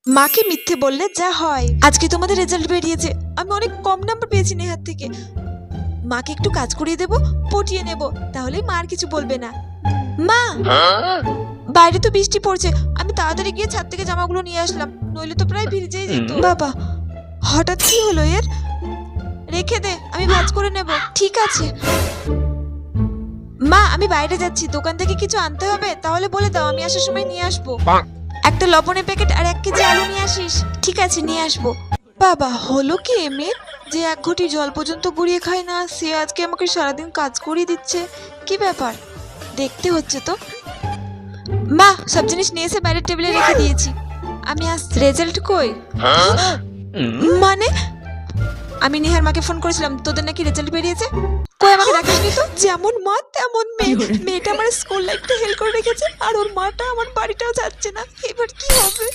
মাকে মিথ্যে বললে যা হয়। আজকে তোমাদের রেজাল্ট বেরিয়েছে, আমি অনেক কম নাম্বার পেয়েছি নেহার থেকে। মাকে একটু কাজ করিয়ে দেবো, পটিয়ে নেব, তাহলেই মা আর কিছু বলবে না। মা, বাইরে তো বৃষ্টি পড়ছে, আমি তাড়াতাড়ি গিয়ে ছাদ থেকে জামাগুলো নিয়ে আসলাম, নইলে তো প্রায় ভিজেই যেত। বাবা, হঠাৎ কি হলো এর? রেখে দে, আমি ভাঁজ করে নেব। ঠিক আছে মা, আমি বাইরে যাচ্ছি, দোকান থেকে কিছু আনতে হবে, তাহলে বলে দাও, আমি আসার সময় নিয়ে আসবো। একটা লবণের প্যাকেট আর 1 কেজি আলু নিয়ে আসিস। ঠিক আছে, নিয়ে আসবো। বাবা, হলো কি মেয়ের, যে 1 ঘটি জল পর্যন্ত গড়িয়ে খায় না, সে আজকে আমাকে সারাদিন কাজ করিয়ে দিচ্ছে। কি ব্যাপার, দেখতে হচ্ছে তো। মা, সব জিনিস নিয়ে এসে বাইরের টেবিলে রেখে দিয়েছি, আমি আসছি। রেজাল্ট কই? মানে আমি নেহার মাকে ফোন করেছিলাম, তোদের নাকি রেজাল্ট বেরিয়েছে। কই, আমাকে দেখাসনি তো। যেমন মা তেমন মেয়ে, মেয়েটা আমার স্কুল লাইফটা হেল করে রেখেছে, আর ওর মাটা আমার বাড়িটাও যাচ্ছে না। এবার কি হবে?